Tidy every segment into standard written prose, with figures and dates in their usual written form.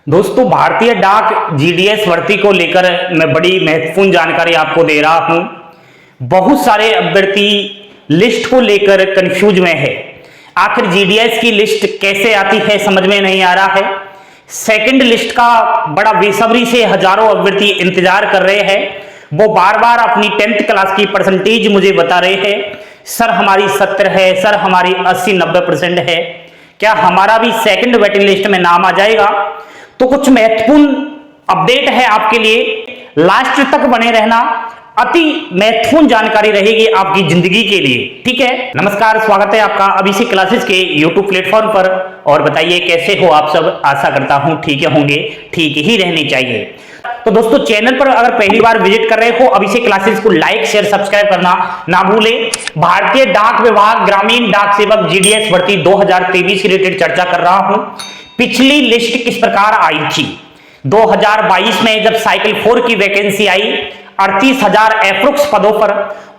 दोस्तों, भारतीय डाक जीडीएस भर्ती को लेकर मैं बड़ी महत्वपूर्ण जानकारी आपको दे रहा हूं। बहुत सारे अभ्यर्थी लिस्ट को लेकर कंफ्यूज में है। आखिर जीडीएस की लिस्ट कैसे आती है समझ में नहीं आ रहा है। सेकंड लिस्ट का बड़ा बेसब्री से हजारों अभ्यर्थी इंतजार कर रहे हैं। वो बार बार अपनी 10th क्लास की परसेंटेज मुझे बता रहे हैं, सर हमारी 70 है, सर हमारी 80-90% है, क्या हमारा भी सेकंड वेटिंग लिस्ट में नाम आ जाएगा? तो कुछ महत्वपूर्ण अपडेट है आपके लिए, लास्ट तक बने रहना। अति महत्वपूर्ण जानकारी रहेगी आपकी जिंदगी के लिए, ठीक है। नमस्कार, स्वागत है आपका अभिषेक क्लासेस के यूट्यूब प्लेटफॉर्म पर। और बताइए कैसे हो आप सब। आशा करता हूं ठीक होंगे, ठीक ही रहने चाहिए। तो दोस्तों, चैनल पर अगर पहली बार विजिट कर रहे हो, अभिषेक क्लासेस को लाइक शेयर सब्सक्राइब करना ना भूलें। भारतीय डाक विभाग ग्रामीण डाक सेवक जीडीएस भर्ती 2023 से रिलेटेड चर्चा कर रहा हूं। पिछली लिस्ट किस प्रकार आई थी 2022 में, जब साइकिल 4 की वैकेंसी आई 38,000 एप्रोक्स पदों पर,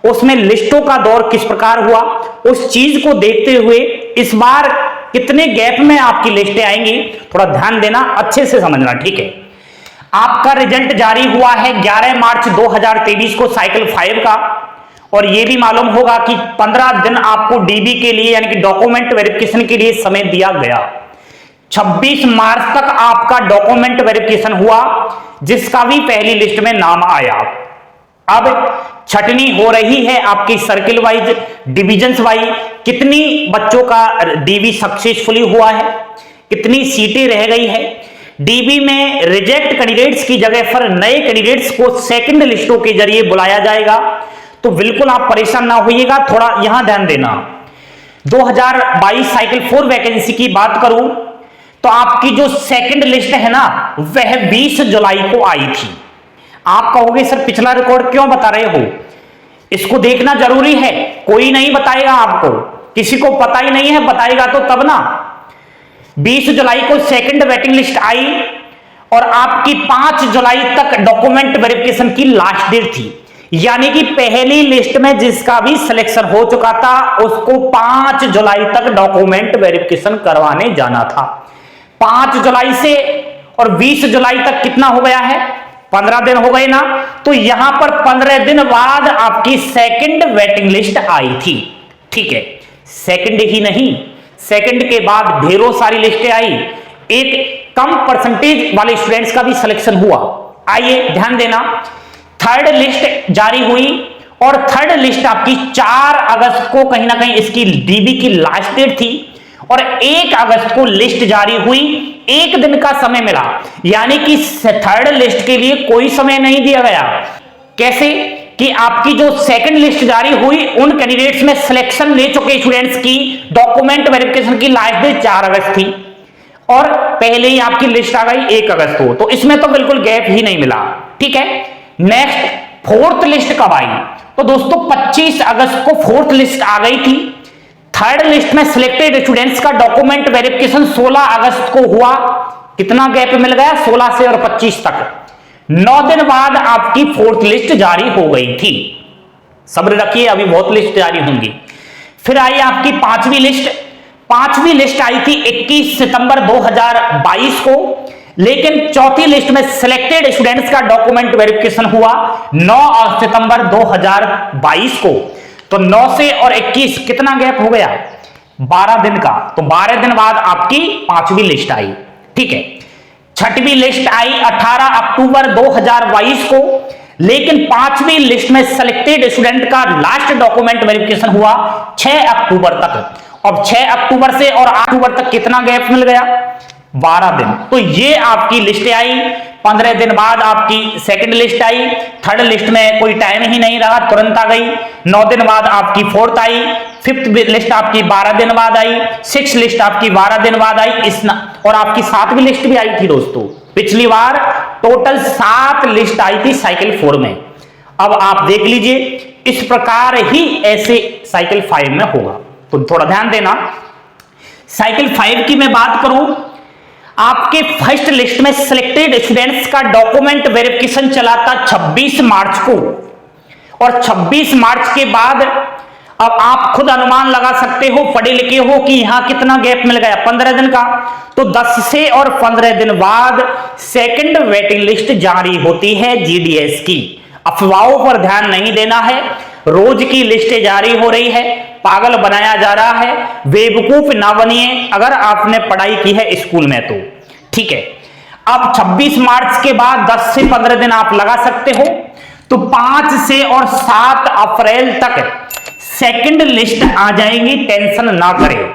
उसमें लिस्टों का दौर किस प्रकार हुआ, उस चीज को देखते हुए इस बार कितने गैप में आपकी लिस्टें आएंगी, थोड़ा ध्यान देना, अच्छे से समझना, ठीक है। आपका रिजल्ट जारी हुआ है 11 मार्च 2023 को साइकिल 5 का, और यह भी मालूम होगा कि 15 दिन आपको डीबी के लिए यानी कि डॉक्यूमेंट वेरिफिकेशन के लिए समय दिया गया। 26 मार्च तक आपका डॉक्यूमेंट वेरिफिकेशन हुआ, जिसका भी पहली लिस्ट में नाम आया। अब छटनी हो रही है आपकी सर्किल वाइज, डिविजन्स वाइज, कितनी बच्चों का डीबी सक्सेसफुली हुआ है, कितनी सीटें रह गई है। डीबी में रिजेक्ट कैंडिडेट्स की जगह पर नए कैंडिडेट्स को सेकंड लिस्टों के जरिए बुलाया जाएगा। तो बिल्कुल आप परेशान ना होइएगा, थोड़ा यहां ध्यान देना। 2022 साइकिल 4 वैकेंसी की बात करूं तो आपकी जो सेकंड लिस्ट है ना, वह 20 जुलाई को आई थी। आप कहोगे सर पिछला रिकॉर्ड क्यों बता रहे हो, इसको देखना जरूरी है। कोई नहीं बताएगा आपको, किसी को पता ही नहीं है, बताएगा तो तब ना। 20 जुलाई को सेकंड वेटिंग लिस्ट आई और आपकी 5 जुलाई तक डॉक्यूमेंट वेरिफिकेशन की लास्ट डेट थी। यानी कि पहली लिस्ट में जिसका भी सिलेक्शन हो चुका था उसको 5 जुलाई तक डॉक्यूमेंट वेरिफिकेशन करवाने जाना था। 5 जुलाई से और 20 जुलाई तक कितना हो गया है, 15 दिन हो गए ना। तो यहां पर 15 दिन बाद आपकी सेकंड वेटिंग लिस्ट आई थी, ठीक है। सेकंड ही नहीं, सेकंड के बाद ढेरों सारी लिस्टें आई, एक कम परसेंटेज वाले स्टूडेंट्स का भी सिलेक्शन हुआ। आइए ध्यान देना, थर्ड लिस्ट जारी हुई और थर्ड लिस्ट आपकी 4 अगस्त को कहीं ना कहीं इसकी डीबी की लास्ट डेट थी और 1 अगस्त को लिस्ट जारी हुई। 1 दिन का समय मिला, यानी कि थर्ड लिस्ट के लिए कोई समय नहीं दिया गया। कैसे कि आपकी जो सेकंड लिस्ट जारी हुई उन कैंडिडेट्स में सिलेक्शन ले चुके स्टूडेंट्स की डॉक्यूमेंट वेरिफिकेशन की लास्ट डेट 4 अगस्त थी और पहले ही आपकी लिस्ट आ गई 1 अगस्त को। तो इसमें तो बिल्कुल गैप ही नहीं मिला, ठीक है। नेक्स्ट फोर्थ लिस्ट कब आई? तो दोस्तों 25 अगस्त को फोर्थ लिस्ट आ गई थी। थर्ड लिस्ट में सिलेक्टेड स्टूडेंट्स का डॉक्यूमेंट वेरिफिकेशन 16 अगस्त को हुआ। कितना गैप मिल गया, 16 से और 25 तक। 9 दिन बाद आपकी फोर्थ लिस्ट जारी हो गई थी। सब्र रखिए, अभी बहुत लिस्ट जारी होंगी। फिर आई आपकी 5वीं लिस्ट। 5वीं लिस्ट आई थी 21 सितंबर 2022 को, लेकिन चौथी लिस्ट में सिलेक्टेड स्टूडेंट्स का डॉक्यूमेंट वेरिफिकेशन हुआ 9 सितंबर 2022 को। तो 9 से और 21 कितना गैप हो गया, 12 दिन का। तो 12 दिन बाद आपकी 5वीं लिस्ट आई, ठीक है। 6वीं लिस्ट आई 18 अक्टूबर 2022 को, लेकिन 5वीं लिस्ट में सिलेक्टेड स्टूडेंट का लास्ट डॉक्यूमेंट वेरिफिकेशन हुआ 6 अक्टूबर तक। अब 6 अक्टूबर से और 8 अक्टूबर तक कितना गैप मिल गया, 12 दिन। तो ये आपकी लिस्ट आई। 15 दिन बाद आपकी सेकंड लिस्ट आई। थर्ड लिस्ट में कोई टाइम ही नहीं रहा, तुरंत आ गई। 9 दिन बाद आपकी फोर्थ आई। 5th लिस्ट आपकी 12 दिन बाद आई। 6th लिस्ट आपकी 12 दिन बाद आई। और आपकी 7वीं लिस्ट भी आई थी दोस्तों। पिछली बार टोटल 7 लिस्ट आई थी साइकिल 4 में। अब आप देख लीजिए, इस प्रकार ही ऐसे साइकिल 5 में होगा। तो थोड़ा ध्यान देना। साइकिल 5 की मैं बात करूं, आपके फर्स्ट लिस्ट में सिलेक्टेड स्टूडेंट्स का डॉक्यूमेंट वेरिफिकेशन चला था 26 मार्च को, और 26 मार्च के बाद अब आप खुद अनुमान लगा सकते हो, पढ़े लिखे हो, कि यहां कितना गैप मिल गया 15 दिन का। तो 10 से और 15 दिन बाद सेकंड वेटिंग लिस्ट जारी होती है जीडीएस की। अफवाहों पर ध्यान नहीं देना है, रोज की लिस्टें जारी हो रही है, पागल बनाया जा रहा है, बेवकूफ ना बनिए अगर आपने पढ़ाई की है स्कूल में तो, ठीक है। अब 26 मार्च के बाद 10 से 15 दिन आप लगा सकते हो, तो 5 से और 7 अप्रैल तक सेकंड लिस्ट आ जाएगी, टेंशन ना करें।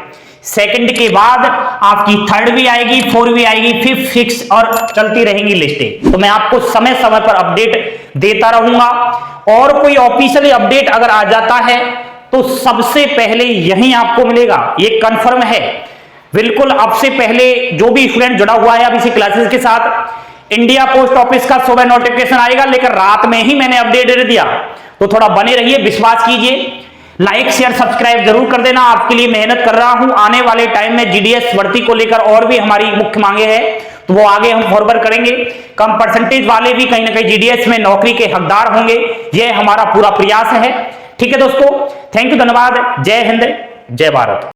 सेकंड के बाद आपकी थर्ड भी आएगी, फोर्थ भी आएगी, फिफ्थ, सिक्स और चलती रहेंगी लिस्टें। तो मैं आपको समय समय पर अपडेट देता रहूंगा, और कोई ऑफिशियली अपडेट अगर आ जाता है तो सबसे पहले यही आपको मिलेगा, ये कंफर्म है बिल्कुल। अब से पहले जो भी स्टूडेंट जुड़ा हुआ है अब इसी क्लासेस के साथ, इंडिया पोस्ट ऑफिस का सुबह नोटिफिकेशन आएगा, लेकिन रात में ही मैंने अपडेट दे दिया। तो थोड़ा बने रहिए, विश्वास कीजिए, लाइक शेयर सब्सक्राइब जरूर कर देना। आपके लिए मेहनत कर रहा हूं। आने वाले टाइम में जीडीएस भर्ती को लेकर और भी हमारी मुख्य मांगे हैं, तो वो आगे हम फॉरवर्ड करेंगे। कम परसेंटेज वाले भी कहीं ना कहीं जीडीएस में नौकरी के हकदार होंगे, यह हमारा पूरा प्रयास है। ठीक है दोस्तों, थैंक यू, धन्यवाद। जय हिंद, जय भारत।